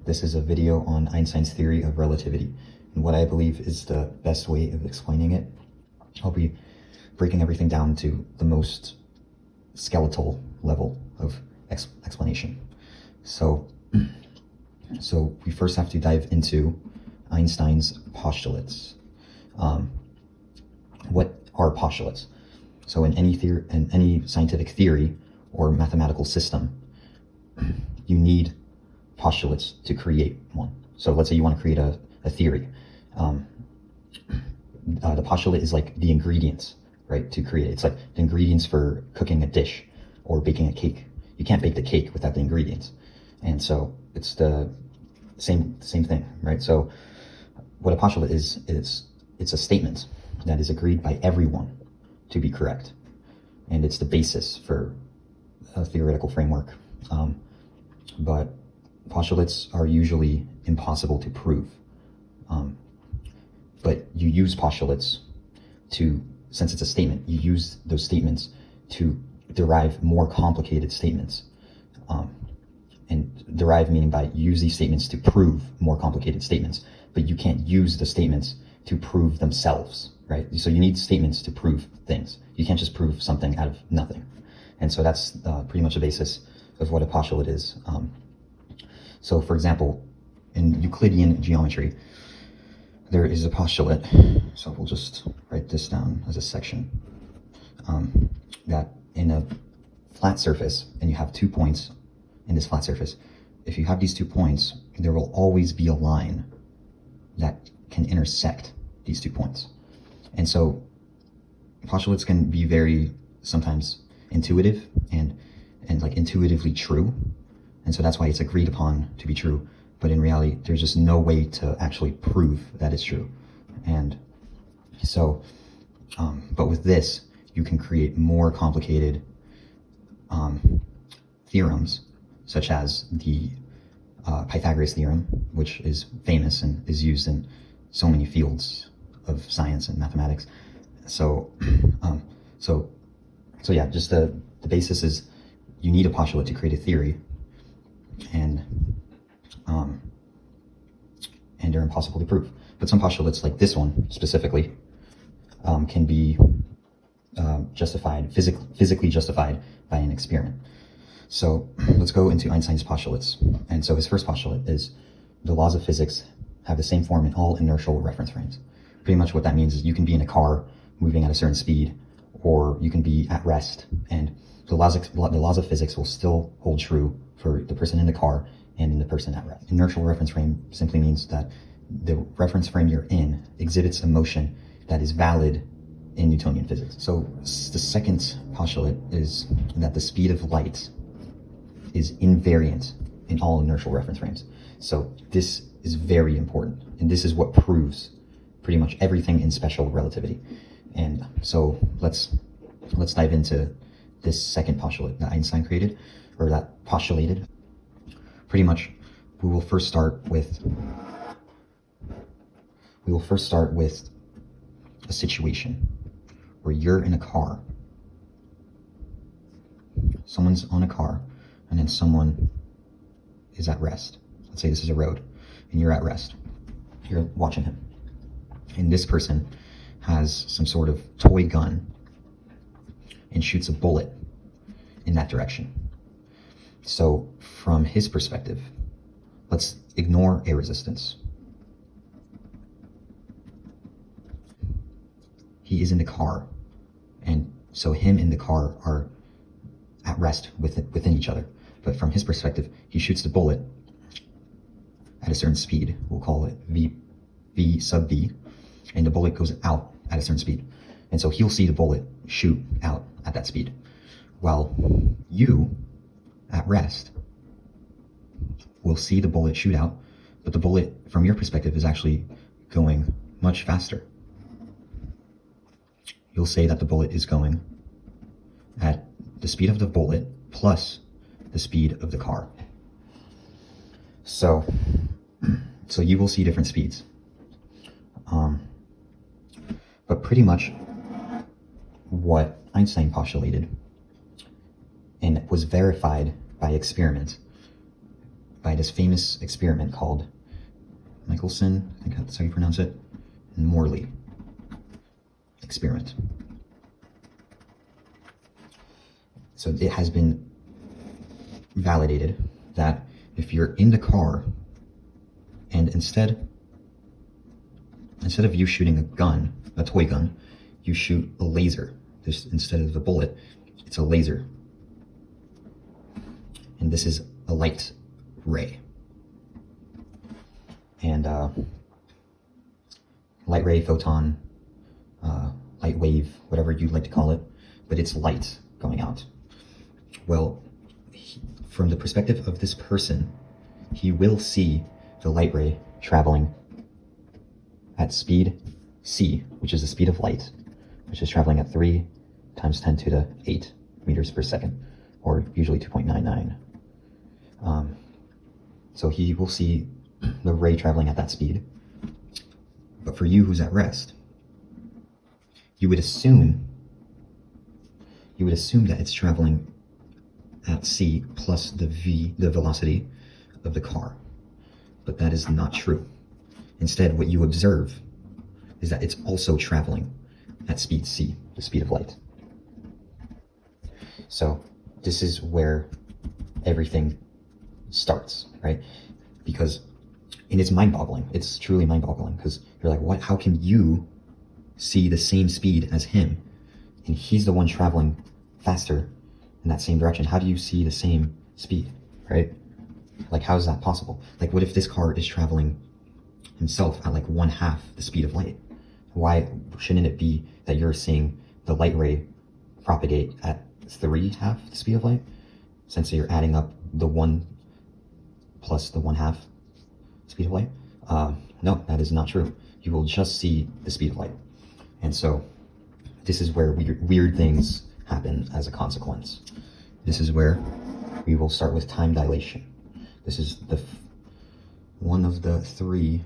This is a video on Einstein's theory of relativity and what I believe is the best way of explaining it. I'll be breaking everything down to the most skeletal level of explanation. So we first have to dive into Einstein's postulates. What are postulates? So in any scientific theory or mathematical system, you need postulates to create one. So let's say you want to create a theory. The postulate is like the ingredients, right, to create it. It's like the ingredients for cooking a dish or baking a cake. You can't bake the cake without the ingredients. And so it's the same thing, right? So what a postulate is it's a statement that is agreed by everyone to be correct. And it's the basis for a theoretical framework. But postulates are usually impossible to prove. But you use postulates to, since it's a statement, you use those statements to derive more complicated statements. And derive meaning by use these statements to prove more complicated statements, but you can't use the statements to prove themselves, right? So you need statements to prove things. You can't just prove something out of nothing. And so that's pretty much the basis of what a postulate is. So for example, in Euclidean geometry, there is a postulate, so we'll just write this down as a section, that in a flat surface, and you have 2 points in this flat surface, if you have these 2 points, there will always be a line that can intersect these 2 points. And so postulates can be very sometimes intuitive and like intuitively true. And so that's why it's agreed upon to be true. But in reality, there's just no way to actually prove that it's true. And so, but with this, you can create more complicated theorems, such as the Pythagoras theorem, which is famous and is used in so many fields of science and mathematics. So yeah, just the basis is you need a postulate to create a theory, and they're impossible to prove. But some postulates, like this one specifically, can be justified, physically justified by an experiment. So let's go into Einstein's postulates. And so his first postulate is the laws of physics have the same form in all inertial reference frames. Pretty much what that means is you can be in a car moving at a certain speed, or you can be at rest, and the laws of physics will still hold true for the person in the car and in the person at rest. Inertial reference frame simply means that the reference frame you're in exhibits a motion that is valid in Newtonian physics. So the second postulate is that the speed of light is invariant in all inertial reference frames. So this is very important, and this is what proves pretty much everything in special relativity. And so let's dive into this second postulate that Einstein created, or that postulated. Pretty much, we will first start with a situation where you're in a car. Someone's on a car, and then someone is at rest. Let's say this is a road, and you're at rest. You're watching him. And this person has some sort of toy gun and shoots a bullet in that direction. So from his perspective, let's ignore air resistance. He is in the car, and so him and the car are at rest within each other. But from his perspective, he shoots the bullet at a certain speed. We'll call it v sub v, and the bullet goes out at a certain speed. And so he'll see the bullet shoot out at that speed, while you, at rest, will see the bullet shoot out, but the bullet, from your perspective, is actually going much faster. You'll say that the bullet is going at the speed of the bullet plus the speed of the car. So you will see different speeds. But pretty much what Einstein postulated and was verified by experiment by this famous experiment called Michelson, I think that's how you pronounce it, and Morley experiment. So it has been validated that if you're in the car and instead of you shooting a gun, a toy gun, you shoot a laser. Instead of the bullet, it's a laser. And this is a light ray. And light ray, photon, light wave, whatever you'd like to call it, but it's light going out. Well, from the perspective of this person, he will see the light ray traveling at speed c, which is the speed of light, which is traveling at 3 times 10 to the 8 meters per second, or usually 2.99. So he will see the ray traveling at that speed. But for you who's at rest, you would assume that it's traveling at c plus the v, the velocity of the car. But that is not true. Instead, what you observe is that it's also traveling at speed c, the speed of light. So this is where everything starts, right? Because, and it's mind-boggling. It's truly mind-boggling, because you're like, what? How can you see the same speed as him, and he's the one traveling faster in that same direction? How do you see the same speed, right? Like, how is that possible? Like, what if this car is traveling himself at like 1/2 the speed of light? Why shouldn't it be that you're seeing the light ray propagate at 3/2 the speed of light, since you're adding up the 1 plus the 1/2 speed of light? No, that is not true. You will just see the speed of light. And so this is where weird things happen as a consequence. This is where we will start with time dilation. This is one of the 3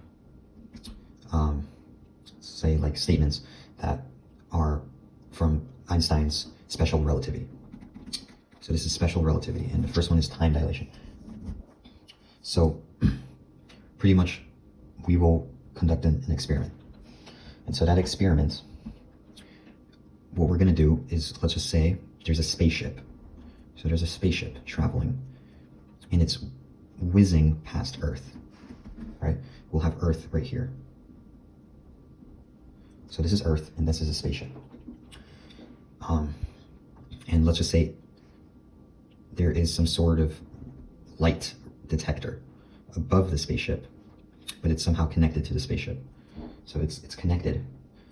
say like statements that are from Einstein's Special Relativity. So this is Special Relativity, and the first one is time dilation. So pretty much we will conduct an experiment. And so that experiment, what we're going to do is, let's just say there's a spaceship. So there's a spaceship traveling, and it's whizzing past Earth, right? We'll have Earth right here. So this is Earth, and this is a spaceship. And let's just say there is some sort of light detector above the spaceship, but it's somehow connected to the spaceship. So it's connected.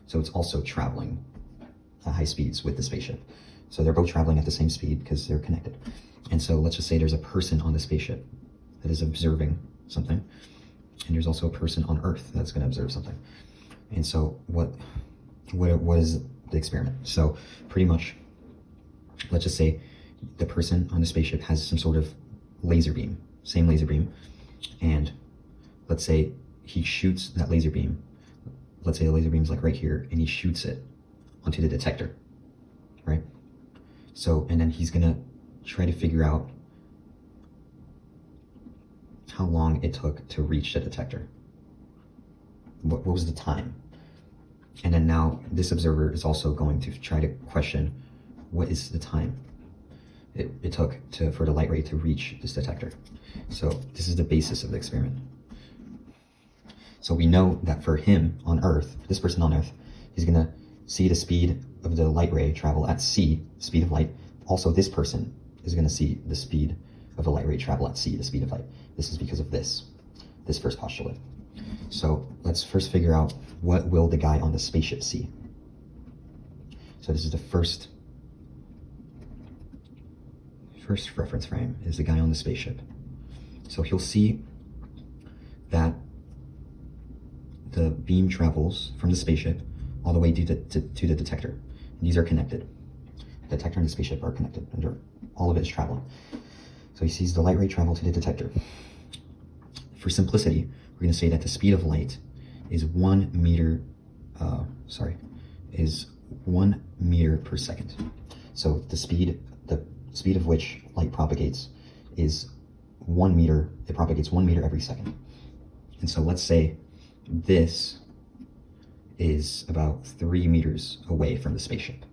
So it's also traveling at high speeds with the spaceship. So they're both traveling at the same speed because they're connected. And so let's just say there's a person on the spaceship that is observing something, and there's also a person on Earth that's going to observe something. And so what is the experiment? So pretty much, let's just say the person on the spaceship has some sort of laser beam, same laser beam, and let's say he shoots that laser beam. Let's say the laser beam's like right here, and he shoots it onto the detector, right? So, and then he's gonna try to figure out how long it took to reach the detector. What was the time? And then now this observer is also going to try to question, what is the time it took for the light ray to reach this detector? So this is the basis of the experiment. So we know that for him on Earth, this person on Earth, he's gonna see the speed of the light ray travel at c, speed of light. Also, this person is gonna see the speed of the light ray travel at c, the speed of light. This is because of this first postulate. So let's first figure out, what will the guy on the spaceship see? So this is the first reference frame, is the guy on the spaceship. So he'll see that the beam travels from the spaceship all the way to the detector. And these are connected. The detector and the spaceship are connected, and all of it is traveling. So he sees the light ray travel to the detector. For simplicity, we're going to say that the speed of light is 1 meter per second. So the speed of which light propagates is 1 meter, it propagates 1 meter every second. And so let's say this is about 3 meters away from the spaceship.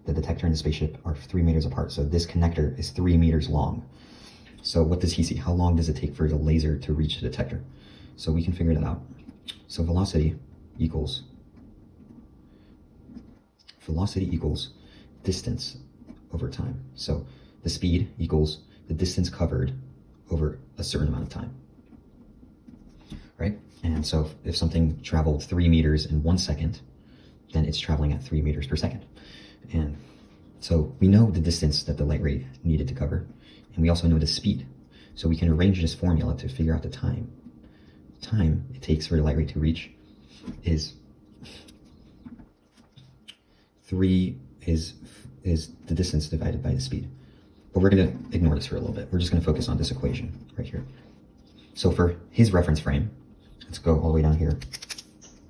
The detector and the spaceship are 3 meters apart, so this connector is 3 meters long. So what does he see? How long does it take for the laser to reach the detector? So we can figure that out. So velocity equals distance over time. So the speed equals the distance covered over a certain amount of time, right? And so if something traveled 3 meters in 1 second, then it's traveling at 3 meters per second. And so we know the distance that the light ray needed to cover, and we also know the speed. So we can arrange this formula to figure out the time. The time it takes for the light ray to reach is 3 is the distance divided by the speed. But we're going to ignore this for a little bit. We're just going to focus on this equation right here. So for his reference frame, let's go all the way down here.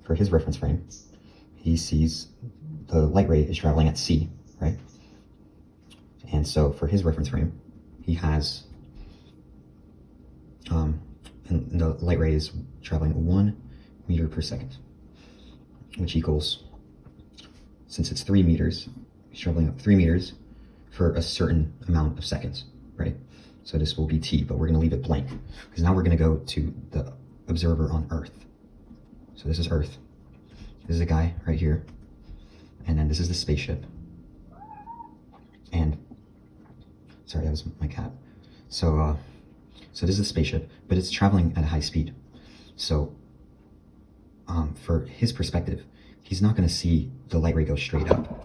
For his reference frame, he sees the light ray is traveling at c, right? And so for his reference frame, he has, and the light ray is traveling 1 meter per second, which equals, since it's 3 meters, he's traveling up 3 meters for a certain amount of seconds, right? So this will be t, but we're going to leave it blank, because now we're going to go to the observer on Earth. So this is Earth. This is a guy right here, and then this is the spaceship. And sorry, that was my cat. So so this is the spaceship, but it's traveling at a high speed. So for his perspective, he's not going to see the light ray go straight up.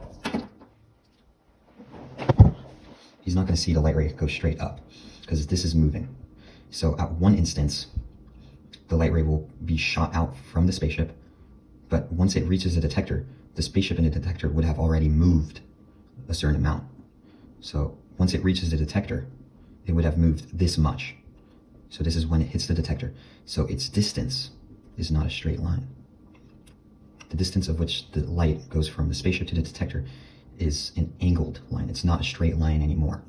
He's not going to see the light ray go straight up, because this is moving. So at one instance, the light ray will be shot out from the spaceship, but once it reaches the detector, the spaceship and the detector would have already moved a certain amount. So once it reaches the detector, it would have moved this much. So this is when it hits the detector. So its distance is not a straight line. The distance of which the light goes from the spaceship to the detector is an angled line. It's not a straight line anymore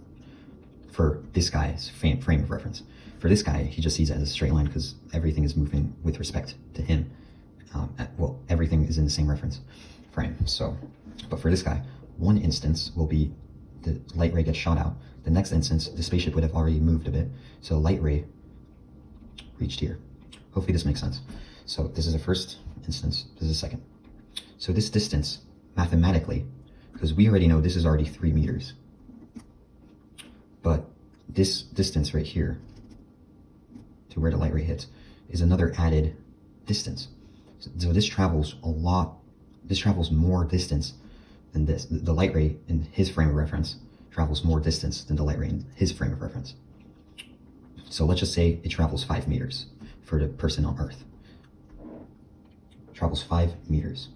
for this guy's frame of reference. For this guy, he just sees it as a straight line because everything is moving with respect to him. Well, everything is in the same reference frame. So, but for this guy, one instance will be the light ray gets shot out. The next instance, the spaceship would have already moved a bit. So light ray reached here. Hopefully this makes sense. So this is the first instance, this is the second. So this distance, mathematically, because we already know this is already 3 meters, but this distance right here to where the light ray hits is another added distance. So this travels a lot, this travels more distance than this. The light ray in his frame of reference travels more distance than the light ray in his frame of reference. So let's just say it travels 5 meters for the person on Earth. It travels 5 meters.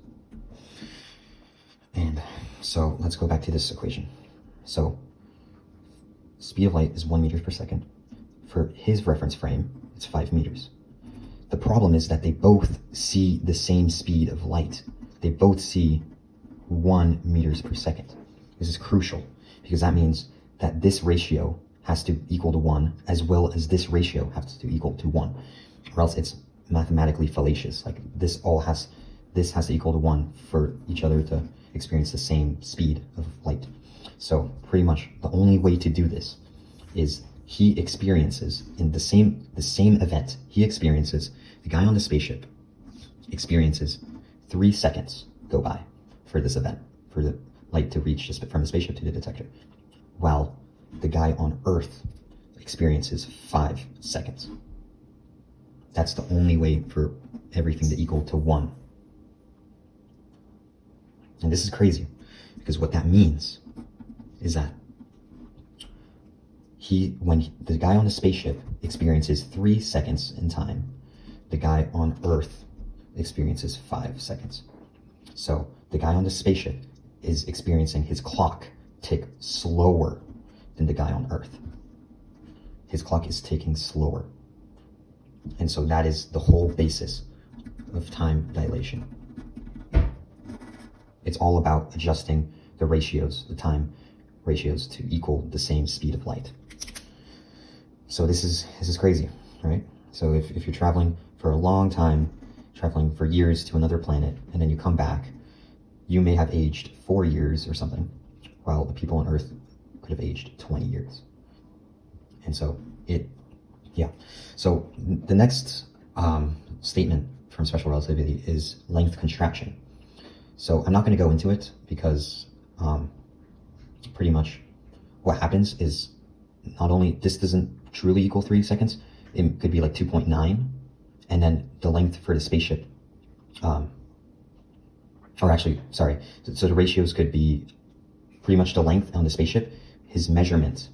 And so let's go back to this equation. So speed of light is 1 meter per second. For his reference frame, it's 5 meters. The problem is that they both see the same speed of light. They both see 1 meters per second. This is crucial because that means that this ratio has to equal to 1 as well as this ratio has to equal to 1, or else it's mathematically fallacious. Like this has to equal to 1 for each other to experience the same speed of light. So pretty much the only way to do this is he experiences in the same event. He experiences, the guy on the spaceship experiences 3 seconds go by for this event, for the light to reach from the spaceship to the detector, while the guy on Earth experiences 5 seconds. That's the only way for everything to equal to 1. And this is crazy, because what that means is that when the guy on the spaceship experiences 3 seconds in time, the guy on Earth experiences 5 seconds. So the guy on the spaceship is experiencing his clock tick slower than the guy on Earth. His clock is ticking slower. And so that is the whole basis of time dilation. It's all about adjusting the ratios, the time ratios, to equal the same speed of light. So this is crazy, right? So if you're traveling for a long time, traveling for years to another planet, and then you come back, you may have aged 4 years or something, while the people on Earth could have aged 20 years. And so So the next statement from special relativity is length contraction. So I'm not going to go into it because pretty much what happens is not only this doesn't truly equal 3 seconds, it could be like 2.9, and then the length for the spaceship, or actually, sorry, so the ratios could be pretty much the length on the spaceship, his measurement,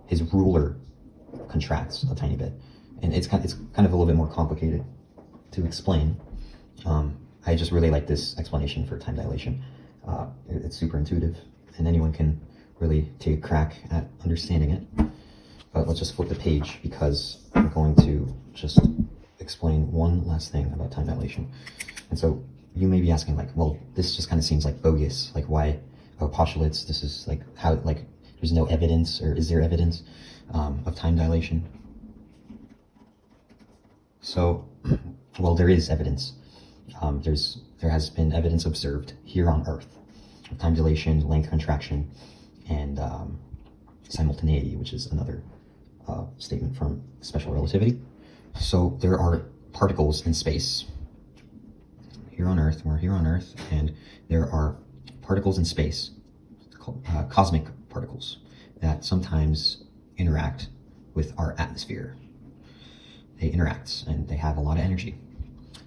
his ruler contracts a tiny bit, and it's kind of a little bit more complicated to explain. I just really like this explanation for time dilation. It's super intuitive, and anyone can really take a crack at understanding it. But let's just flip the page, because I'm going to just explain one last thing about time dilation. And so you may be asking, like, well, this just kind of seems like bogus. Like, why? Oh, postulates. This is like how, like, there's no evidence, or is there evidence of time dilation? So, well, there is evidence. There has been evidence observed here on Earth of time dilation, length contraction, and simultaneity, which is another statement from special relativity. So there are particles in space. Here on Earth, we're here on Earth, and there are particles in space, called cosmic particles, that sometimes interact with our atmosphere. They interact, and they have a lot of energy.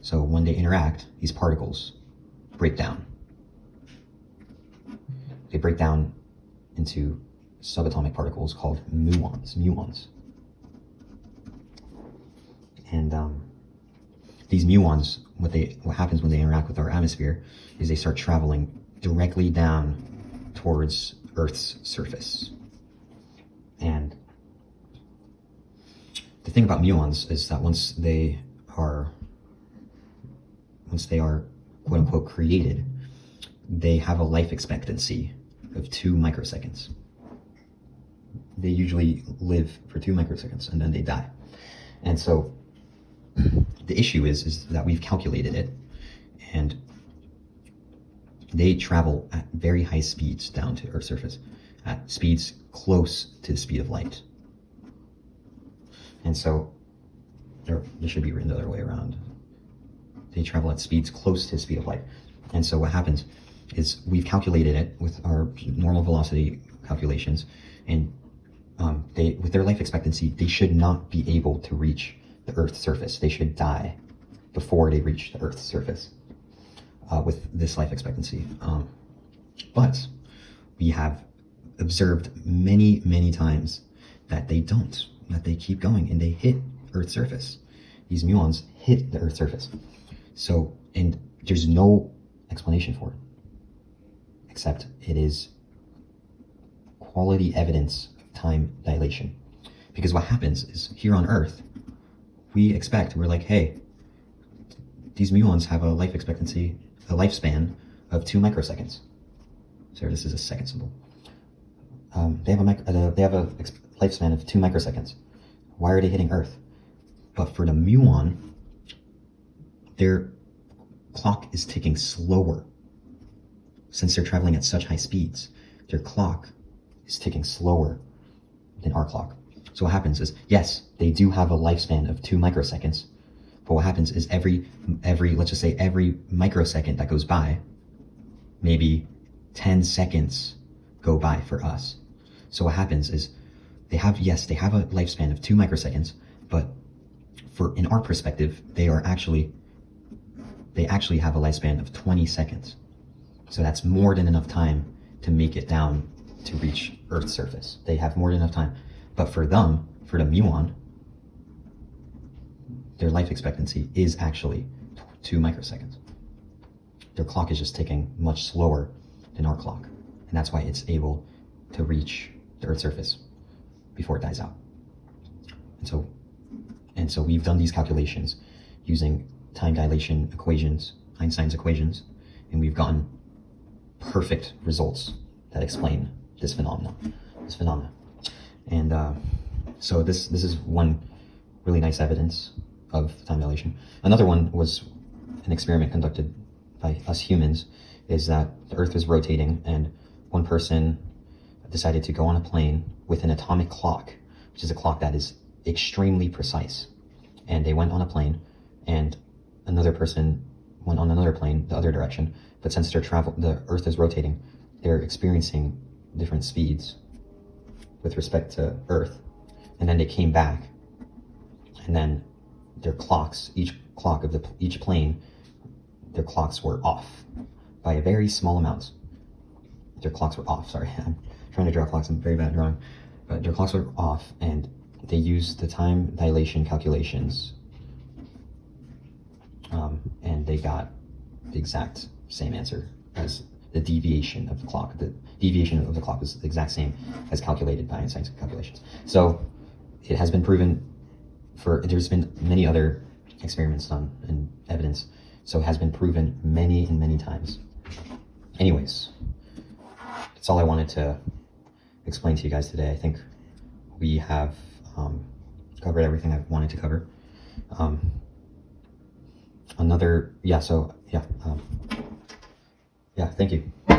So when they interact, these particles break down. They break down into subatomic particles called muons. And these muons, what happens when they interact with our atmosphere is they start traveling directly down towards Earth's surface. And the thing about muons is that once they are quote unquote created, they have a life expectancy of 2 microseconds. They usually live for 2 microseconds and then they die. And so the issue is that we've calculated it, and they travel at very high speeds down to Earth's surface, at speeds close to the speed of light. And so, this should be written the other way around. They travel at speeds close to the speed of light. And so what happens is we've calculated it with our normal velocity calculations, and with their life expectancy, they should not be able to reach the Earth's surface. They should die before they reach the Earth's surface with this life expectancy. But we have observed many, many times that they don't, that they keep going and they hit Earth's surface. These muons hit the Earth's surface. So, and there's no explanation for it, except it is quality evidence of time dilation. Because what happens is, here on Earth, we're like, hey, these muons have a life expectancy, a lifespan of 2 microseconds. So this is a second symbol. They have a lifespan of 2 microseconds. Why are they hitting Earth? But for the muon, their clock is ticking slower. Since they're traveling at such high speeds, their clock is ticking slower than our clock. So what happens is, yes, they do have a lifespan of 2 microseconds, but what happens is every let's just say every microsecond that goes by, maybe 10 seconds go by for us. So what happens is they have a lifespan of 2 microseconds, but in our perspective, they actually have a lifespan of 20 seconds. So that's more than enough time to make it down to reach Earth's surface. They have more than enough time. But for them, for the muon, their life expectancy is actually 2 microseconds. Their clock is just ticking much slower than our clock. And that's why it's able to reach the Earth's surface before it dies out. And so we've done these calculations using time dilation equations, Einstein's equations, and we've gotten perfect results that explain this phenomenon. And So this is one really nice evidence of time dilation. Another one was an experiment conducted by us humans, is that the Earth was rotating and one person decided to go on a plane with an atomic clock, which is a clock that is extremely precise. And they went on a plane, and another person went on another plane the other direction. But since the Earth is rotating, they're experiencing different speeds with respect to Earth. And then they came back, and then their clocks, each plane, their clocks were off by a very small amount. Their clocks were off. Sorry, I'm trying to draw clocks. I'm very bad at drawing, but their clocks were off, and they used the time dilation calculations, and they got the exact same answer as the deviation of the clock. The deviation of the clock was the exact same as calculated by Einstein's calculations. So it has been proven there's been many other experiments done and evidence, so it has been proven many and many times. Anyways, that's all I wanted to explain to you guys today. I think we have covered everything I wanted to cover. Thank you.